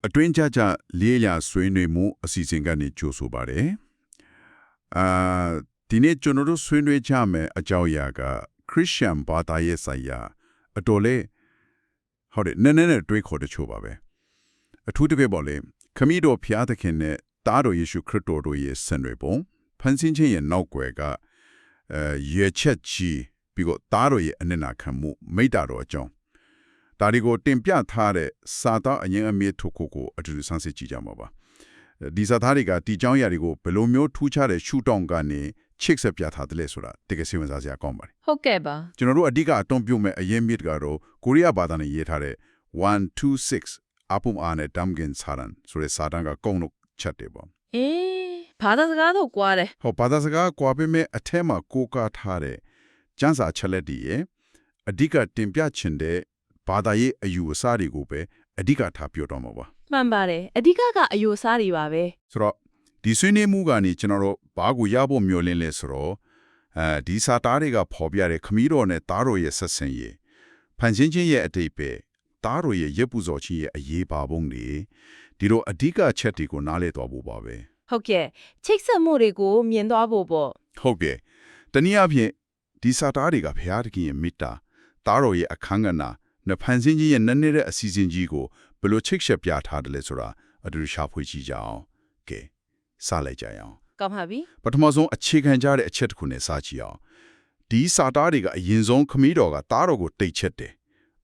အတွင်းကြလေးလဆွေးနွေးမှုအစီအစဉ်ကနေကြိုဆိုပါတယ်ဒီနေ့ကျွန်တော်တို့ဆွေးနွေးကြမယ်အကြောင်းအရာကခရစ်ယာန်ဘာသာရေးဆိုင်ရာအတော်လေးဟုတ်တယ်နည်းနည်းတွေးခေါ်တချို့ပါပဲအထူးသဖြင့်ပေါ့လေခမည်းတော်ဖျားသခင်နဲ့တားတော်ယေရှုခရစ်တော်တို့ရဲ့ဆင်နွှဲပုံဖန်ဆင်းခြင်းရဲ့နောက်ွယ်ကရေချက်ကြီးပြီးတော့တားတော်ရဲ့အနစ်နာခံမှုမိတ္တာတော်အကြောင်းဒါတွေကိုတင်ပြထားတဲ့စာသားအရင်အမြစ်ထုတ်ကိုအတူတူဆန်းစစ်ကြည့်ကြမှာပါဒီစာသားတွေကဒီကြောင်းရာတွေကိုဘယ်လိုမျိုးထူးခြားတဲ့ရှုထောင့်ကနေချစ်ဆက်ပြထားတယ်လဲဆိုတာတကယ်စိတ်ဝင်စားစရာကောင်းပါတယ်ဟုတ်ကဲ့ပါကျွန်တော်တို့အဓိကအတွန်းပြုမဲ့အရင်မြစ်ကတော့ကိုရီးယားဘာသာနဲ့ရေးထားတဲ့126အပုံအားနဲ့ Damgen Saran ဆိုတဲ့စာတန်းကကုန်းလို့ချက်တယ်ပေါ့ဘာသာစကားတော့ကွာတယ်ဟုတ်ဘာသာစကားကွာပေမဲ့အထက်မှာကိုးကားထားတဲ့ကျမ်းစာချက်လက်တွေရဲ့အဓိကတင်ပြချင်တဲ့ဘာသာရေးအယူအဆတွေကိုပဲအဓိကထားပြောတော့မှာပါမှန်ပါတယ်အဓိကအယူအဆတွေပါပဲဆိုတော့ဒီဆွေးနွေးမှုကနေကျွန်တော်တို့ဘာကိုရဖို့မျှော်လင့်လဲဆိုတော့ဒီစာသားတွေကဖော်ပြတဲ့ခမည်းတော်နဲ့သားတော်ရဲ့ဆက်ဆံရေးဖန်ဆင်းခြင်းရဲ့အတိတ်ပဲသားတော်ရဲ့ရပူဇော်ခြင်းရဲ့အရေးပါပုံတွေဒီလိုအဓိကချက်တွေကိုနားလည်သွားဖို့ပါပဲဟုတ်ကဲ့ချိတ်ဆက်မှုတွေကိုမြင်သွားဖို့ပေါ့ဟုတ်ကဲ့တနည်းအားဖြင့်ဒီစာသားတွေကဘုရားသခင်ရဲ့မေတ္တာသားတော်ရဲ့အခမ်းကဏ္ဍနဲ့ဖန်ဆင်းခြင်းရဲ့နည်းနည်းတဲ့အစီအစဉ်ကြီးကိုဘယ်လိုချိတ်ဆက်ပြထားတယ်လဲဆိုတာအတူတူရှာဖွေကြည့်ကြအောင်ကဲစလိုက်ကြအောင်ကောင်းပါပြီပထမဆုံးအခြေခံကြတဲ့အချက်တစ်ခုနဲ့စကြည့်အောင်ဒီစာသားတွေကအရင်ဆုံးခမည်းတော်ကသားတော်ကိုတိတ်ချက်တယ်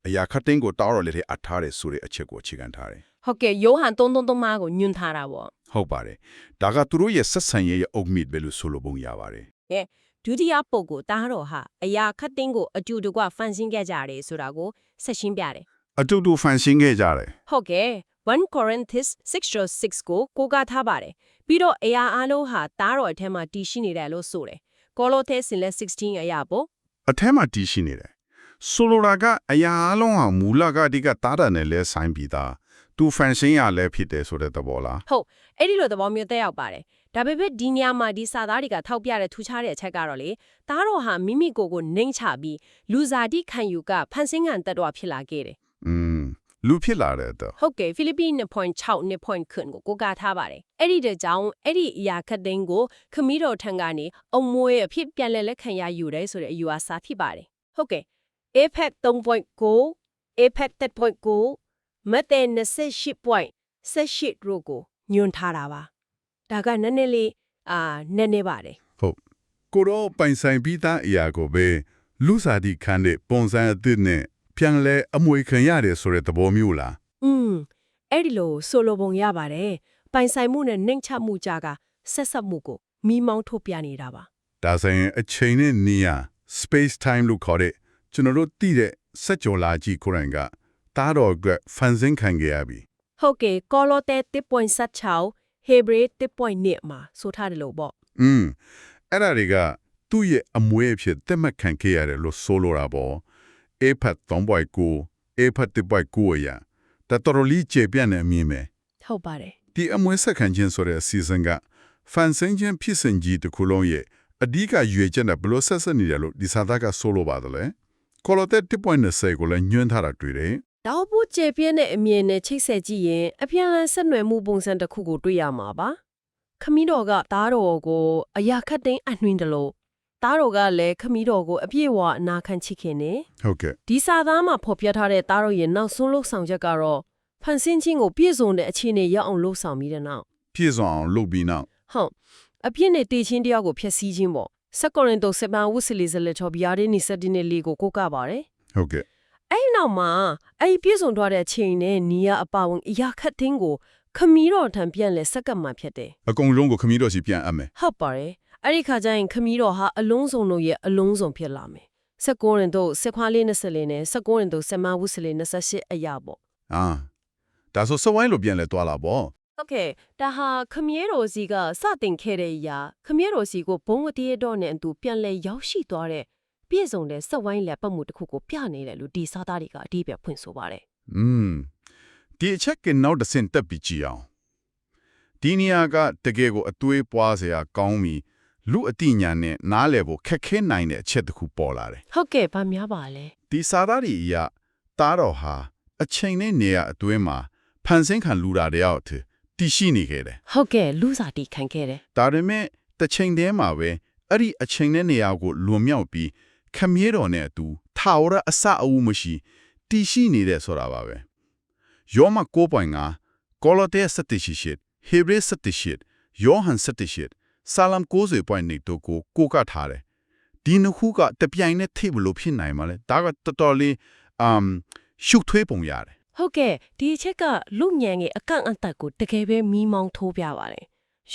အရာခတ်တင်းကိုတားတော်လက်ထဲအပ်ထားတယ်ဆိုတဲ့အချက်ကိုအခြေခံထားတယ်ဟုတ်ကဲ့ယောဟန်3:3ကိုညွှန်ထားတာပေါ့ဟုတ်ပါတယ်ဒါကသူတို့ရဲ့ဆက်ဆံရေးရဲ့အုတ်မြစ်ပဲလို့ဆိုလိုပုံရပါတယ်ကဲဒုတိယပုဂ္ဂိုလ်တားတော်ဟာအရာခတ်တင်းကိုအတူတကွဖန်ဆင်းခဲ့ကြတယ်ဆိုတာကိုဆက်ရှင်းပြတယ်အတူတူဖန်ဆင်းခဲ့ကြတယ်ဟုတ်ကဲ့1 Corinthians 6:6ကိုကားထားပါတယ်ပြီးတော့အရာအလုံးဟာတားတော်အထက်မှာတည်ရှိနေတယ်လို့ဆိုတယ်ကောလောသဲ16အရာပေါ့အထက်မှာတည်ရှိနေတယ်ဆိုလိုတာကအရာအလုံးဟာမူလကဒီကတားတယ်နဲ့လဲဆိုင်ပြီးသားသူဖန်ဆင်းရလဲဖြစ်တယ်ဆိုတဲ့သဘောလားဟုတ်အဲ့ဒီလိုသဘောမျိုးတက်ရောက်ပါတယ်ဒါပေမဲ့ဒီနေရာမှာဒီစာသားတွေကထောက်ပြတဲ့ထူးခြားတဲ့အချက်ကတော့လေတားတော်ဟာမိမိကိုယ်ကိုနှိမ့်ချပြီးလူစားတိခံယူကဖန်ဆင်းငံတက်တော်ဖြစ်လာခဲ့တယ်လူဖြစ်လာတဲ့တော့ဟုတ်ကဲ့ဖိလိပ္ပိ2.6ကိုကားထားပါတယ်အဲ့ဒီတဲ့ကြောင့်အဲ့ဒီအရာခတ်သိန်းကိုခမည်းတော်ထံကနေအမွေအဖြစ်ပြန်လက်ခံရယူတယ်ဆိုတဲ့အယူအဆဖြစ်ပါတယ်ဟုတ်ကဲ့ APEC 3.9 APEC 10.9 မဿဲ28.18တို့ကိုညွှန်ထားတာပါဒါကနည်းနည်းလေးနည်းနည်းပါတယ်ဟုတ်ကိုတော့ပိုင်ဆိုင်ပြီးသားအရာကိုပဲလူစားတိခံတဲ့ပုံစံအသစ်နဲ့ပြန်လဲအမွေခံရတယ်ဆိုတဲ့သဘောမျိုးလားအဲ့ဒီလိုဆိုလိုပုံရပါတယ်ပိုင်ဆိုင်မှုနဲ့နှိမ့်ချမှုကြကဆက်ဆက်မှုကိုမိမောင်းထုတ်ပြနေတာပါဒါဆိုရင်အချိန်နဲ့နေရာ space time လို့ခေါ်တဲ့ကျွန်တော်တို့သိတဲ့စက်ကြော်လာကြီးကိုယ်တိုင်ကတားတော်ကဖန်ဆင်းခံခဲ့ရပြီဟုတ်ကဲ့ကောလောသဲ 1.6 ဟေဘရဲ 1.2 မှာဆိုထားတယ်လို့ပေါ့အဲ့ဒါတွေကသူ့ရဲ့အမွေအဖြစ်သက်မှတ်ခံခဲ့ရတယ်လို့ဆိုလိုတာပေါ့APEC 3.9 APEC 1.9အရာဒါတော်လေးကျေပြန့်နေအမြင်ပဲဟုတ်ပါတယ်ဒီအမွေဆက်ခံခြင်းဆိုတဲ့အစီအစဉ်ကဖန်ဆင်းခြင်းဖြစ်စဉ်ကြီးတစ်ခုလုံးရဲ့အဓိကရွေချက်နဲ့ဘလို့ဆက်ဆက်နေတယ်လို့ဒီစာသားကဆိုလိုပါတယ်လေကောလောသဲ 1.20 ကိုလည်းညွှန်းထားတာတွေ့တယ်တော့ဘူးကျေပြင်းတဲ့အမြင်နဲ့ချိတ်ဆက်ကြည့်ရင်အပြန်အလှန်ဆက်နွယ်မှုပုံစံတစ်ခုကိုတွေ့ရမှာပါခမည်းတော်ကသားတော်ကိုအရာခတ်သိမ်းအနှွှင်းတယ်လို့သားတော်ကလည်းခမည်းတော်ကိုအပြည့်အဝအနာခံချစ်ခင်နေဟုတ်ကဲ့ဒီစာသားမှာဖော်ပြထားတဲ့သားတော်ရဲ့နောက်ဆုံးလုပ်ဆောင်ချက်ကတော့ဖန်ဆင်းခြင်းကိုပြည့်စုံတဲ့အခြေအနေရောက်အောင်လုပ်ဆောင်ပြီးတဲ့နောက်ပြည့်စုံအောင်လုပ်ပြီးနောက်ဟုတ်အပြည့်နဲ့တည်ခြင်းတရားကိုဖျက်ဆီးခြင်းပေါ့7 Corinthians 7 ဝုစလီဇလက်တော်ဘီယာရင်း27လေးကိုကိုးကားပါတယ်ဟုတ်ကဲ့အဲ့နောက်မှာအဲ့ပြည့်စုံသွားတဲ့အချိန်နဲ့နီးရအပဝင်အရာခတ်သိန်းကိုခမည်းတော်ထံပြန်လဲစက္ကပ်မှဖြစ်တယ်အကုန်လုံးကိုခမည်းတော်စီပြန်အပ်မယ်ဟုတ်ပါတယ်အဲ့ဒီခါကျရင်ခမည်းတော်ဟာအလုံးစုံတို့ရဲ့အလုံးစုံဖြစ်လာမယ်7 Corinthians 14:24နဲ့7 Corinthians 7 ဝုစလီ28အရာပေါ့ဒါဆိုစဝိုင်းလိုပြန်လဲသွားလာပေါ့ဟုတ်ကဲ့ဒါဟာခမည်းတော်စီကစတင်ခဲ့တဲ့အရာခမည်းတော်စီကိုဘုံဝတည်းတော်နဲ့အတူပြန်လဲရောက်ရှိသွားတဲ့ပြည့်စုံတဲ့စက်ဝိုင်းလက်ပတ်မှုတစ်ခုကိုပြနေတယ်လို့ဒီစာသားတွေကအတိအပြဖွင့်ဆိုပါတယ်ဒီအချက်ကနောက်တစ်ဆင့်တက်ပြီးကြည့်အောင်ဒီနေရာကတကယ်ကိုအသွေးပွားစရာကောင်းပြီးလူအတိညာနဲ့နားလည်ဖို့ခက်ခဲနိုင်တဲ့အချက်တစ်ခုပေါ်လာတယ်ဟုတ်ကဲ့ဗာများပါလဲဒီစာသားတွေအရတားတော်ဟာအချိန်နဲ့နေရာအတွင်းမှာဖ ဖန်ဆင်းခံလူတာတယောက်တည်ရှိနေခဲ့တယ် ဟုတ်ကဲ့လူစားတီခံခဲ့တယ် ဒါပေမဲ့တစ်ချိန်တည်းမှာပဲအဲ့ဒီအချိန်နဲ့နေရာကိုလွန်မြောက်ပြီးခမည်းတော်နဲ့အတူထာဝရအစအဦးမရှိတည်ရှိနေတဲ့ဆိုတာပါပဲယောမ9.5ကောလောသဲ17:8ဟေဘရဲ17:8ယောဟန်17:8ဆာလမ်90.2တို့ကိုကထားတယ်ဒီနှစ်ခုကတပြိုင်နက်ထိပ်ဘလို့ဖြစ်နိုင်မှာလဲဒါကတော်တော်လေးရှုပ်ထွေးပုံရတယ် ဟုတ်ကဲ့ဒီအချက်ကလူညံရဲ့အကန့်အသတ်ကိုတကယ်ပဲမီးမောင်းထိုးပြပါတယ်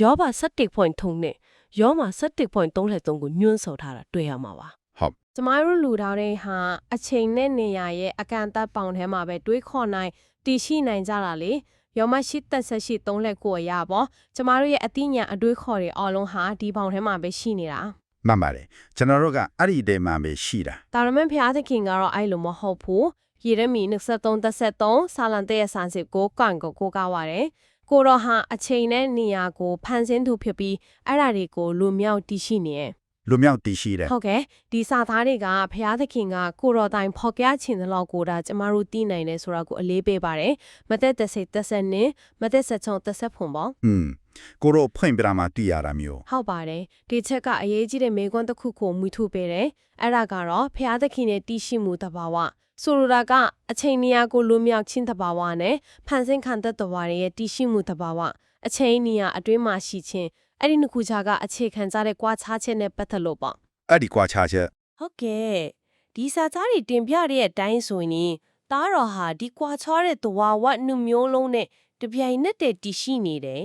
ယောဘ17.3နဲ့ယောမ17.33ကိုညွှန်းဆော်ထားတာတွေ့ရမှာပါ ဟုတ် ကျမတို့လူတော်တွေဟာအချိန်နဲ့နေရာရဲ့အကန့်အသတ်ပေါင်ထဲမှာပဲတွေးခေါ်နိုင်တည်ရှိနိုင်ကြတာလေယောမရှိသက်ဆက်ရှိ3လက်ကိုရပါကျမတို့ရဲ့အသိဉာဏ်အတွေးခေါ်တွေအလုံးဟာဒီပေါင်ထဲမှာပဲရှိနေတာ မှန်ပါတယ်ကျွန်တော်တို့ကအဲ့ဒီတဲမှာပဲရှိတာ ဒါရမန်ဖျားသခင်ကတော့အဲ့လိုမဟုတ်ဘူးယေရမီ23:33ဆာလံ39ကန်ကိုကားပါတယ်ကိုရောဟာအချိန်နဲ့နေရာကိုဖန်ဆင်းသူဖြစ်ပြီးအဲ့ဒါတွေကိုလူမြောက်တည်ရှိနေတယ် လူမြောက်တည်ရှိတယ် ဟုတ်ကဲ့ဒီစာသားတွေကဖျားသခင်ကကိုရောတိုင်ဖော်ပြချင်တဲ့လောက်ကိုဒါကျမတို့သိနိုင်တယ်ဆိုတာကိုအလေးပေးပါတယ်မသက်30နဲ့မသက်60ဖွန်ပေါ့ ကိုရောဖွင့်ပြမှာတည်ရတာမျိုး ဟုတ်ပါတယ်ဒီချက်ကအရေးကြီးတဲ့မေခွန်းတစ်ခုကိုမွေးထုတ်ပေးတယ်အဲ့ဒါကတော့ဖျားသခင်ရဲ့တည်ရှိမှုတဘာဝဆိုလိုတာကအချိန်နေရာကိုလူမြောက်ချင်းတဘာဝနဲ့ဖန်ဆင်းခံတဲ့တဘာဝရဲ့တည်ရှိမှုတဘာဝအချိန်နေရာအတွင်းမှာရှိခြင်းအဲ့ဒီနှစ်ခုခြားကအခြေခံကြတဲ့ကွာခြားချက်နဲ့ပတ်သက်လို့ပေါ့ အဲ့ဒီကွာခြားချက် ဟုတ်ကဲ့ဒီစာသားတွေတင်ပြတဲ့အတိုင်းဆိုရင်တားတော်ဟာဒီကွာခြားတဲ့တဝါဝနှမျိုးလုံးနဲ့တပြိုင်နက်တည်းတည်ရှိနေတယ်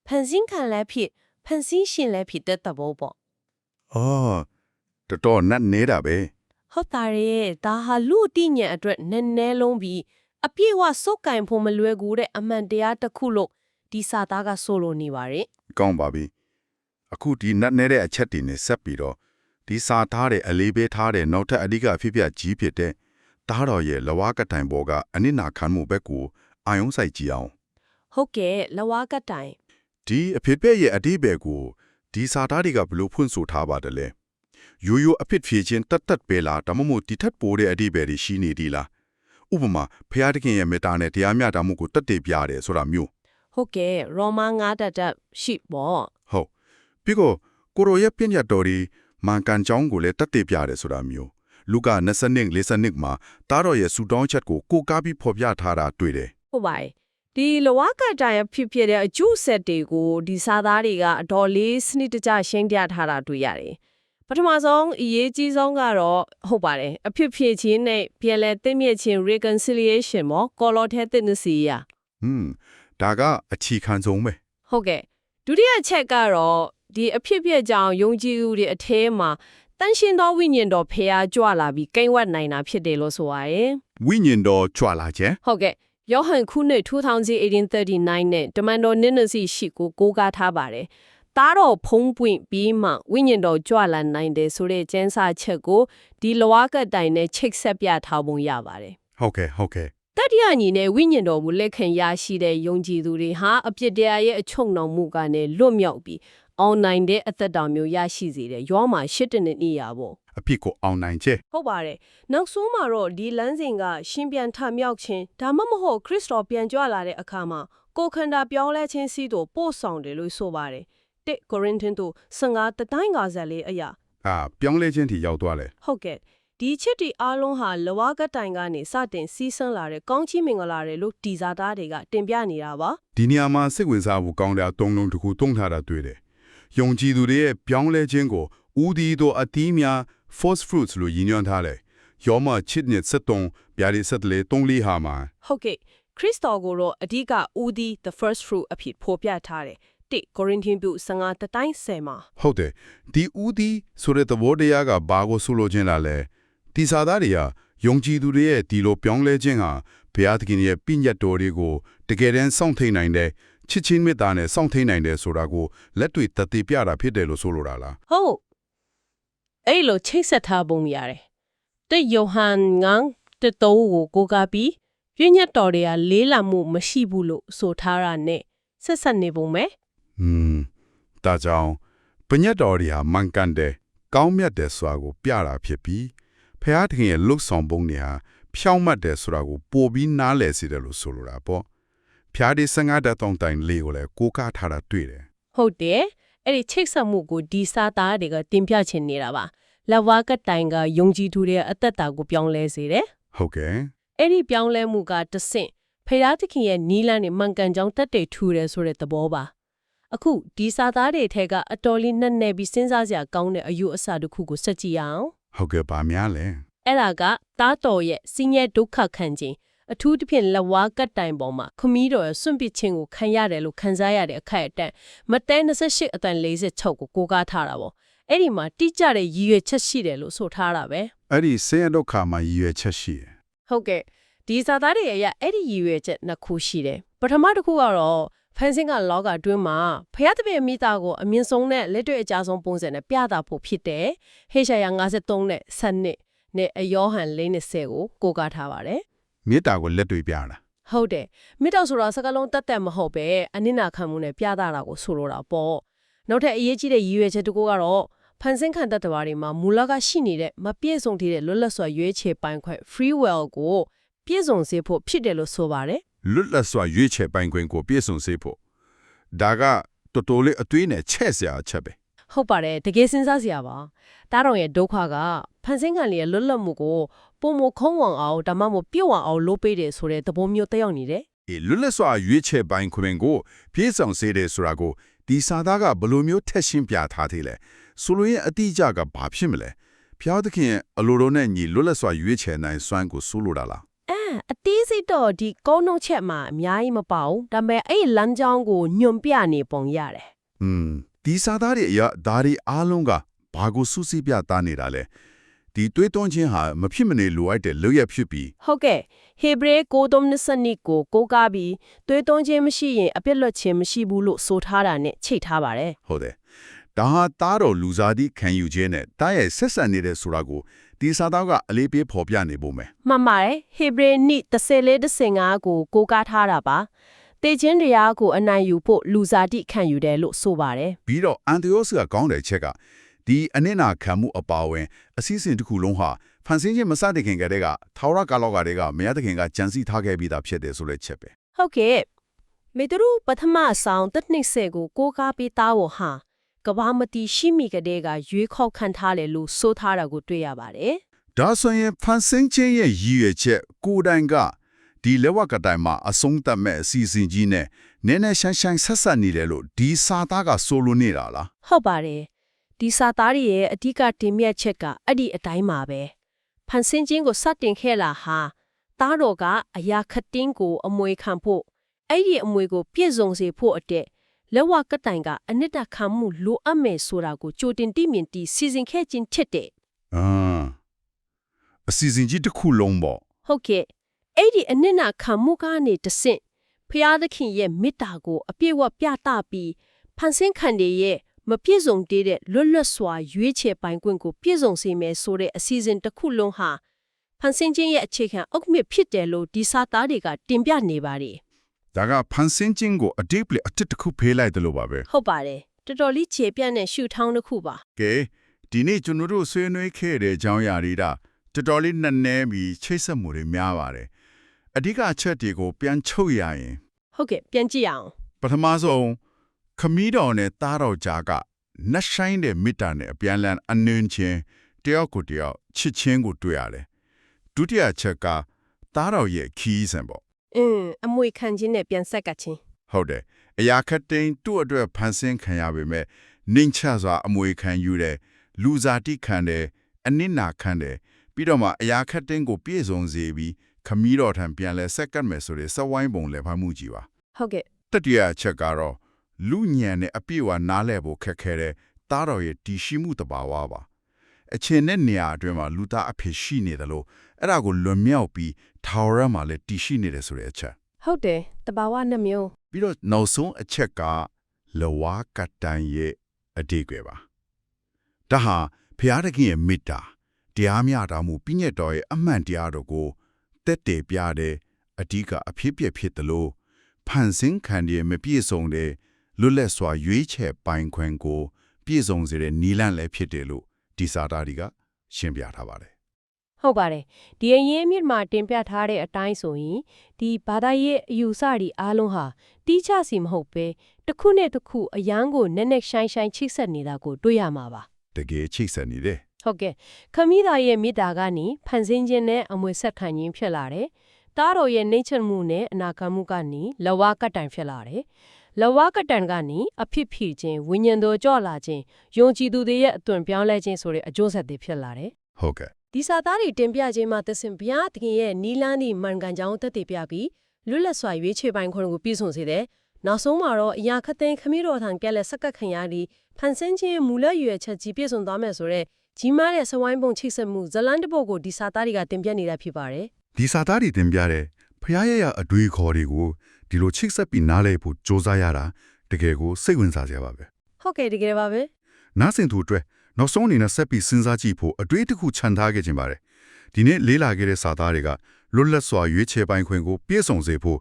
ဖန်ဆင်းခံလည်းဖြစ်ဖန်ဆင်းရှင်လည်းဖြစ်တဲ့သဘောပေါ့ အော်တော်တော်နတ်နေတာပဲ ဟုတ်တာရဲ့ဒါဟာလူအတိညာအတွက်နည်းနည်းလုံးပြီးအပြည့်အဝစုပ်ကင်ဖို့မလွယ်ကူတဲ့အမှန်တရားတစ်ခုလို့ဒီစာသားကဆိုလိုနေပါရဲ့ ကောင်းပါပြီအခုဒီနတ်နေတဲ့အချက်တွေနဲ့ဆက်ပြီးတော့ဒီစာထားတဲ့အလေးပေးထားတဲ့နောက်ထပ်အဓိကအဖြစ်ပြကြီးဖြစ်တဲ့တားတော်ရဲ့လဝါကတိုင်ပေါ်ကအနစ်နာခံမှုဘက်ကိုအာယုံစိုက်ကြည့်အောင် ဟုတ်ကဲ့လဝါကတိုင် ဒီအဖြစ်ပြရဲ့အဓိပ္ပာယ်ကိုဒီစာသားတွေကဘယ်လိုဖွင့်ဆိုထားပါတယ်လဲရိုးရိုးအဖြစ်ဖြစ်ချင်းတတ်ပဲလားဒါမှမဟုတ်ဒီထက်ပိုတဲ့အဓိပ္ပာယ်တွေရှိနေသည်လားဥပမာဖျားတခင်ရဲ့မေတ္တာနဲ့တရားမျှတမှုကိုတက်တည်ပြတယ်ဆိုတာမျိုး ဟုတ်ကဲ့ရောမ9တက်ရှိပေါ့ ဟုတ်ပြီးတော့ကိုရိုရဲ့ပညာတော်ဒီမန်ကန်ကြောင်းကိုလည်းတက်တည်ပြတယ်ဆိုတာမျိုးလူက20:40မှာတားတော်ရဲ့ဆူတောင်းချက်ကိုကားပြီးဖော်ပြထားတာတွေ့တယ် ဟုတ်ပါရဲ့ဒီလဝါကတိုင်ဖြစ်တဲ့အကျုဆက်တွေကိုဒီစာသားတွေကအတော်လေးစနစ်တကျရှင်းပြထားတာတွေ့ရတယ်ပထမဆုံးအရေးကြီးဆုံးကတော့ဟုတ်ပါတယ်အဖြစ်ချင်းနဲ့ပြန်လဲသိမြင့်ချင်း reconciliation ပေါ့ကောလောထဲသိနေစီရ ဒါကအခြေခံဆုံးပဲ ဟုတ်ကဲ့ဒုတိယချက်ကတော့ဒီအဖြစ်ကြောင့်ယုံကြည်သူတွေအထဲမှာတန်ရှင်းသောဝိညာဉ်တော်ဖျားကြွလာပြီးကိန်းဝတ်နိုင်တာဖြစ်တယ်လို့ဆိုရယ် ဝိညာဉ်တော်ကြွလာခြင်း ဟုတ်ကဲ့ယောဟန်ခုနှစ်2018-39နဲ့တမန်တော်နင်းနစီရှိကိုကားထားပါတယ်တားတော်ဖုံးပွင့်ပြီးမှဝိညာဉ်တော်ကြွလာနိုင်တယ်ဆိုတဲ့ကျမ်းစာချက်ကိုဒီလဝါကတိုင်နဲ့ချိတ်ဆက်ပြထားပုံရပါတယ် ဟုတ်ကဲ့ တတိယညီနဲ့ဝိညာဉ်တော်ကိုလက်ခံရရှိတဲ့ယုံကြည်သူတွေဟာအပြစ်တရားရဲ့အချုပ်နှောင်မှုကနေလွတ်မြောက်ပြီးအောင်နိုင်တဲ့အသက်တော်မျိုးရရှိစေတယ်ယောမှာရှစ်တနှစ်နေရပေါ့ အဖြစ်ကိုအောင်နိုင်ခြင်း ဟုတ်ပါတယ်နောက်ဆုံးမှာတော့ဒီလမ်းစဉ်ကရှင်ပြန်ထမြောက်ခြင်းဒါမှမဟုတ်ခရစ်တော်ပြန်ကြွလာတဲ့အခါမှာကိုယ်ခန္ဓာပြောင်းလဲခြင်းစီတို့ပို့ဆောင်တယ်လို့ဆိုပါတယ်1ကိုရင်သင်တို့15:54အရာ ပြောင်းလဲခြင်းထိရောက်သွားတယ် ဟုတ်ကဲ့ဒီချက်တီအားလုံးဟာလဝါကတိုင်ကနေစတင်စီးဆင်းလာတဲ့ကောင်းချီးမင်္ဂလာတွေလို့ဒီဇာတာတွေကတင်ပြနေတာပါ ဒီနေရာမှာစိတ်ဝင်စားဖို့ကောင်းတဲ့အသုံးလုံးတစ်ခုသုံးထားတာတွေ့တယ်ယုံကြည်သူတွေရဲ့ပြောင်းလဲခြင်းကိုဦးဒီတို့အတီးများ first fruits လို့ရည်ညွှန်းထားတယ်ယောမချစ်နှစ်73ဗျာဒီ74 34ဟာမှာ ဟုတ်ကဲ့ခရစ်တော်ကိုတော့အဓိကဦးဒီ the first fruit အဖြစ်ဖော်ပြထားတယ်1ကိုရင်သင်ပြု15:10မှာ ဟုတ်တယ်ဒီဦးဒီဆိုတဲ့သဘောတရားကဘာကိုဆိုလိုခြင်းလားလဲဒီစာသားတွေကယုံကြည်သူတွေရဲ့ဒီလိုပြောင်းလဲခြင်းဟာဘုရားသခင်ရဲ့ပြည့်ညတ်တော်တွေကိုတကယ်တမ်းစောင့်ထိန်နိုင်တဲ့ချစ်ချင်းမေတ္တာနဲ့စောင့်ထိန်နိုင်တယ်ဆိုတာကိုလက်တွေ့သက်သေပြတာဖြစ်တယ်လို့ဆိုလိုတာလား ဟုတ်အဲ့လိုချိတ်ဆက်ထားပုံရတယ်တဲ့ယောဟန်ငန်းတတော်ကိုကားပြီးပြည့်ညတ်တော်တွေကလေးလာမှုမရှိဘူးလို့ဆိုထားတာနဲ့ဆက်ဆက်နေပုံပဲ ဒါကြောင့်ပညတ်တော်တွေဟာမှန်ကန်တယ်ကောင်းမြတ်တယ်ဆိုတာကိုပြတာဖြစ်ပြီးဖះသခင်ရဲ့လှုပ်ဆောင်ပုံတွေဟာဖြောင့်မတ်တယ်ဆိုတာကိုပိုပြီးနားလည်စေတယ်လို့ဆိုလိုတာပေါ့ ဖျားဒီ15တက်တောင်လေးကိုလည်းကိုးကားထားတာတွေ့တယ် ဟုတ်တယ်အဲ့ဒီချိတ်ဆက်မှုကိုဒီစာသားတွေကတင်ပြချင်နေတာပါလက်ဝါးကတိုင်ကယုံကြည်သူတွေအသက်တာကိုပြောင်းလဲစေတယ် ဟုတ်ကဲ့ အဲ့ဒီပြောင်းလဲမှုကတဆင့်ဖေရာသခင်ရဲ့နီးလန်းနဲ့မှန်ကန်ကြောင်းတက်တေထူတယ်ဆိုတဲ့သဘောပါအခုဒီစာသားတွေထဲကအတော်လေးနဲ့နေပြီးစဉ်းစားစရာကောင်းတဲ့အယူအဆတစ်ခုကိုစက်ကြည့်ရအောင် ဟုတ်ကဲ့ပါများလဲ အဲ့ဒါကသားတော်ရဲ့စင်းရဲဒုက္ခခံခြင်းအထူးသဖြင့်လက်ဝါးကတ်တိုင်ပေါ်မှာခမီးတော်ရဲ့စွန့်ပစ်ခြင်းကိုခံရတယ်လို့ခံစားရတဲ့အခိုက်အတန့်မတဲ28အတန်46ကိုကိုးကားထားတာပေါ့အဲ့ဒီမှာတိကျတဲ့ရည်ရွယ်ချက်ရှိတယ်လို့ဆိုထားတာပဲ အဲ့ဒီဆင်းရဲဒုက္ခမှာရည်ရွယ်ချက်ရှိတယ် ဟုတ်ကဲ့ဒီစာသားတွေရဲ့အဲ့ဒီရည်ရွယ်ချက်နှစ်ခုရှိတယ်ပထမတစ်ခုကတော့ဖန်ဆင်းကလောကအတွင်းမှာဖျားသခင်မိသားကိုအမြင့်ဆုံးနဲ့လက်တွေ့အကြဆုံးပုံစံနဲ့ပြသဖို့ဖြစ်တယ်ဟေရှာယ53နဲ့7နဲ့အယောဟန်4:20ကိုကိုးကားထားပါတယ် မေတ္တာကိုလက်တွေ့ပြတာ ဟုတ်တယ်မေတ္တာဆိုတာစကားလုံးတတ်တတ်မဟုတ်ပဲအနစ်နာခံမှုနဲ့ပြသတာကိုဆိုလိုတာပေါ့နောက်ထပ်အရေးကြီးတဲ့ရည်ရွယ်ချက်တစ်ခုကတော့ဖန်ဆင်းခံတတ်တော်တွေမှာမူလကရှိနေတဲ့မပြည့်စုံတဲ့လွတ်လပ်စွာရွေးချယ်ပိုင်ခွင့် free will ကိုပြည့်စုံစေဖို့ဖြစ်တယ်လို့ဆိုပါတယ် လွတ်လပ်စွာရွေးချယ်ပိုင်ခွင့်ကိုပြည့်စုံစေဖို့ဒါကတော်တော်လေးအသွေးနဲ့ချဲ့စရာအချက်ပဲ ဟုတ်ပါတယ်တကယ်စဉ်းစားစရာပါတားတော်ရဲ့ဒုက္ခကဖန်ဆင်းခံရဲ့လွတ်လပ်မှုကိုပုံမခုံးဝအောင်ဒါမှမဟုတ်ပြုတ်ဝအောင်လုပ်ပေးတယ်ဆိုတဲ့သဘောမျိုးတက်ရောက်နေတယ် လွတ်လပ်စွာရွေးချယ်ပိုင်ခွင့်ကိုပြည့်စုံစေတယ်ဆိုတာကိုဒီစာသားကဘယ်လိုမျိုးထက်ရှင်းပြထားသေးလဲဆိုလိုရင်အတိအကျကဘာဖြစ်မလဲဖျားသခင်အလိုတော်နဲ့ညီလွတ်လပ်စွာရွေးချယ်နိုင်စွမ်းကိုဆိုလိုတာလား အသေးစိတ်တော့ဒီကောင်းနှုတ်ချက်မှာအများကြီးမပေါ့ဒါပေမဲ့အဲ့လမ်းကြောင်းကိုညွန်ပြနေပုံရတယ် ဒီစာသားတွေအရဒါတွေအားလုံးကဘာကိုစူးစီးပြသားနေတာလဲဒီတွေးသွင်းခြင်းဟာမဖြစ်မနေလိုအပ်တဲ့လုပ်ရဖြစ်ပြီး ဟုတ်ကဲ့ဟေဘရဲ9:22ကိုကိုးကားပြီးသွေးသွင်းခြင်းမရှိရင်အပြစ်လွတ်ခြင်းမရှိဘူးလို့ဆိုထားတာနဲ့ချိတ်ထားပါတယ် ဟုတ်တယ်ဒါဟာသားတော်လူစားသည့်ခံယူခြင်းနဲ့တားရဲ့ဆက်ဆံနေတဲ့ဆိုတာကိုဒီစာသားကအလေးပေးဖော်ပြနေဖို့မယ် မှန်ပါတယ်ဟေဘရဲနိ14:15ကိုကိုးကားထားတာပါတေခြင်းတရားကိုအနိုင်ယူဖို့လူစားတိခံယူတယ်လို့ဆိုပါတယ် ပြီးတော့အန်တီယိုစကကောင်းတဲ့ချက်ကဒီအနစ်နာခံမှုအပါအဝင်အစည်းအဝေးတစ်ခုလုံးဟာဖန်ဆင်းခြင်းမစတဲ့ခင်ကတည်းကထာဝရကာလောကတည်းကမရတဲ့ခင်ကကြံစည်ထားခဲ့ပြီးသားဖြစ်တယ်ဆိုတဲ့ချက်ပဲ ဟုတ်ကဲ့မေတ္တရုပထမဆောင်တစ်နှစ်ဆယ်ကိုကိုးကားပြီးသားဝဟာကဘာမတီရှိမိကတဲ့ကရွေးခောက်ခံထားတယ်လို့ဆိုထားတာကိုတွေ့ရပါတယ် ဒါဆိုရင်ဖန်ဆင်းခြင်းရဲ့ရည်ရွယ်ချက်ကိုယ်တိုင်ကဒီလက်ဝါးကတိုင်မှာအဆုံးသတ်မဲ့အစီအစဉ်ကြီးနဲ့နည်းနည်းရှင်းရှင်းဆက်ဆက်နေတယ်လို့ဒီစာသားကဆိုလိုနေတာလား ဟုတ်ပါတယ်ဒီစာသားရဲ့အဓိကတင်မြတ်ချက်ကအဲ့ဒီအတိုင်းပါပဲဖန်ဆင်းခြင်းကိုစတင်ခဲ့လာဟာသားတော်ကအရာခတ်တင်းကိုအမွေခံဖို့အဲ့ဒီအမွေကိုပြည့်စုံစေဖို့အတွက်လက်ဝါးကတိုင်ကအနစ်တခံမှုလိုအပ်မယ်ဆိုတာကိုကြိုတင်တိမြင်တီစီစဉ်ခဲ့ခြင်းဖြစ်တယ် အစီအစဉ်ကြီးတစ်ခုလုံးပေါ့ ဟုတ်ကဲ့အဲ့ဒီအနစ်နာခံမှုကနေတဆင့်ဖျားသခင်ရဲ့မေတ္တာကိုအပြည့်အဝပြသပြီးဖန်ဆင်းခံရဲ့မပြည့်စုံသေးတဲ့လွတ်လပ်စွာရွေးချယ်ပိုင်ခွင့်ကိုပြည့်စုံစေမယ်ဆိုတဲ့အစီအစဉ်တစ်ခုလုံးဟာဖန်ဆင်းခြင်းရဲ့အခြေခံအုတ်မြစ်ဖြစ်တယ်လို့ဒီစာသားတွေကတင်ပြနေပါတယ် ဒါကဖန်ဆင်းခြင်းကိုအတိတ်အတစ်တစ်ခုဖေးလိုက်တယ်လို့ပါပဲ ဟုတ်ပါတယ်တော်တော်လေးခြေပြန့်တဲ့ရှုထောင်းတစ်ခုပါ ကဲဒီနေ့ကျွန်တော်တို့ဆွေးနွေးခဲ့တဲ့အကြောင်းအရာတွေဒါတော်တော်လေးနဲ့နဲပြီးချိတ်ဆက်မှုတွေများပါတယ်အဓိကအချက်တွေကိုပြန်ချုပ်ရရင် ဟုတ်ကဲ့ပြန်ကြည့်အောင် ပထမဆုံးခမီးတော်နဲ့သားတော်ကြားကနှဆိုင်တဲ့မေတ္တာနဲ့အပြန်လန်အနှင်းချင်းတယောက်ကိုတယောက်ချစ်ချင်းကိုတွေ့ရတယ်ဒုတိယချက်ကသားတော်ရဲ့ခီးစံပေါ့ အမွေခံခြင်းနဲ့ပြန်ဆက်ကချင်း ဟုတ်တယ်အရာခတ်တိန်သူ့အတွက်ဖန်ဆင်းခံရပေမဲ့နှိမ်ချစွာအမွေခံယူတယ်လူစားတိခံတယ်အနစ်နာခံတယ်ပြီးတော့မှအရာခတ်တိန်ကိုပြည့်စုံစေပြီးခမီးတော်ထံပြန်လဲဆက်ကတ်မယ်ဆိုတဲ့စဝိုင်းပုံလည်းဖမ်းမှုကြီးပါ ဟုတ်ကဲ့ တတိယအချက်ကတော့လူညံနဲ့အပြည့်အဝနားလဲဖို့ခက်ခဲတဲ့သားတော်ရဲ့တည်ရှိမှုတဘာဝပါအချင်းနဲ့နေရာအတွင်းမှာလူသားအဖေရှိနေတယ်လို့အဲ့ဒါကိုလွန်မြောက်ပြီးထာဝရမှာလည်းတည်ရှိနေတယ်ဆိုတဲ့အချက် ဟုတ်တယ်တဘာဝနှမျိုး ပြီးတော့နောက်ဆုံးအချက်ကလဝါကတန်ရဲ့အတိတ်ပဲပါဒါဟာဘုရားသခင်ရဲ့မေတ္တာတရားမျှတမှုပြည့်ညတ်တော်ရဲ့အမှန်တရားတော်ကိုတက်တည်ပြတဲ့အဓိကအဖြစ်ဖြစ်တယ်လို့ဖန်ဆင်းခံရမပြည့်စုံတဲ့လွတ်လပ်စွာရွေးချယ်ပိုင်ခွင့်ကိုပြည့်စုံစေတဲ့နီလန့်လည်းဖြစ်တယ်လို့ဒီစာသားတွေကရှင်းပြထားပါတယ် ဟုတ်ပါတယ်ဒီအရင်မြစ်မှာတင်ပြထားတဲ့အတိုင်းဆိုရင်ဒီဘာသာရေးအယူဆတွေအားလုံးဟာတီးခြားစီမဟုတ်ပဲတစ်ခုနဲ့တစ်ခုအရန်ကိုနက်နက်ရှိုင်းရှိုင်းချိတ်ဆက်နေတာကိုတွေ့ရမှာပါ တကယ်ချိတ်ဆက်နေတယ် ဟုတ်ကဲ့ခမီးသားရဲ့မေတ္တာကနေဖန်ဆင်းခြင်းနဲ့အမွေဆက်ခံခြင်းဖြစ်လာတယ်။တားတော်ရဲ့နှိမ့်ချမှုနဲ့အနာခံမှုကနေလဝကတန်ဖြစ်လာတယ်။လဝကတန်ကနေအဖြစ်ဖြစ်ခြင်းဝိညာဉ်တော်ကြော့လာခြင်းယုံကြည်သူတွေရဲ့အသွင်ပြောင်းလဲခြင်းဆိုတဲ့အကျိုးဆက်တွေဖြစ်လာတယ် ဟုတ်ကဲ့ ။ဒီစာသားတွေတင်ပြခြင်းမှာသခင်ဘုရားသခင်ရဲ့နီလန်းဒီမှန်ကန်ကြောင်းတက်တည်ပြပြီးလွတ်လပ်စွာရွေးချယ်ပိုင်ခွင့်ကိုပြည့်စုံစေတယ်။နောက်ဆုံးမှာတော့အရာခသိန်းခမီးတော်ထံကလည်းစက္ကပ်ခံရပြီးဖန်ဆင်းခြင်းမူလရွယ်ချက်ကြီးပြည့်စုံသွားမယ်ဆိုတဲ့ကြီးမားတဲ့စဝိုင်းပုံချိတ်ဆက်မှုဇလန်တပုတ်ကိုဒီစာသားတွေကတင်ပြနေတာဖြစ်ပါတယ် ဒီစာသားတွေတင်ပြတဲ့ဖျားရရအတွေးခေါ်တွေကိုဒီလိုချိတ်ဆက်ပြီးနားလည်ဖို့စ조사ရတာတကယ်ကိုစိတ်ဝင်စားစရာပါပဲ ။ဟုတ်ကဲ့တကယ်ပါပဲ နားဆင်သူအတွက်နောက်ဆုံးအနေနဲ့ဆက်ပြီးစဉ်းစားကြည့်ဖို့အတွေးတစ်ခုခြံထားခဲ့ခြင်းပါတယ်ဒီနေ့လေးလာခဲ့တဲ့စာသားတွေကလွတ်လပ်စွာရွေးချယ်ပိုင်ခွင့်ကိုပြည့်စုံစေဖို့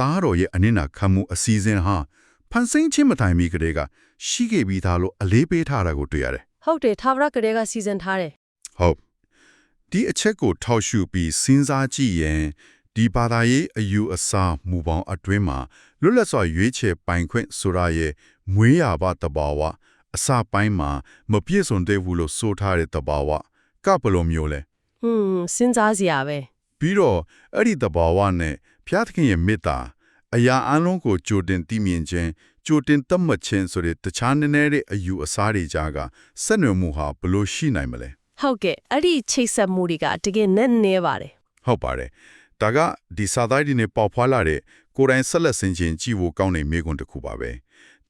တားတော်ရဲ့အနစ်နာခံမှုအစည်းအဝေးဟာဖန်ဆင်းခြင်းမတိုင်မီကလေးကရှိခဲ့ပြီးသားလို့အလေးပေးထားတာကိုတွေ့ရတယ် ။ဟုတ်တယ်ထာဝရကလေးကစီစဉ်ထားတယ် ဟုတ်ဒီအချက်ကိုထောက်ရှုပြီးစဉ်းစားကြည့်ရင်ဒီဘာသာရေးအယူအဆမူပေါင်းအတွင်းမှာလွတ်လပ်စွာရွေးချယ်ပိုင်ခွင့်ဆိုတာရဲ့မွေးရာပါတဘာဝအစပိုင်းမှာမပြည့်စုံသေးဘူးလို့ဆိုထားတဲ့တဘာဝကဘယ်လိုမျိုးလဲ ။စဉ်းစားစရာပဲ ပြီးတော့အဲ့ဒီတဘာဝနဲ့ဖျားသခင်ရဲ့မေတ္တာအရာအလုံးကိုကြိုတင်သိမြင်ခြင်းကြိုတင်သတ်မှတ်ခြင်းဆိုတဲ့တခြားနည်းနည်းတဲ့အယူအဆတွေကြားကဆက်နွယ်မှုဟာဘယ်လိုရှိနိုင်မလဲ ။ဟုတ်ကဲ့အဲ့ဒီချိတ်ဆက်မှုတွေကတကယ်နဲ့နေပါတယ် ဟုတ်ပါတယ်ဒါကဒီစာသားတွေနဲ့ပေါဖွာလာတဲ့ကိုယ်တိုင်ဆက်လက်ဆင်ခြင်ကြည့်ဖို့ကောင်းတဲ့မိကွန်းတစ်ခုပါပဲ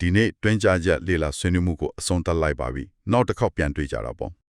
ဒီနေ့တွင်းကြကြလေလာဆွေးနွေးမှုကိုအဆုံးသတ်လိုက်ပါပြီနောက်တစ်ခေါက်ပြန်တွေ့ကြတာပေါ့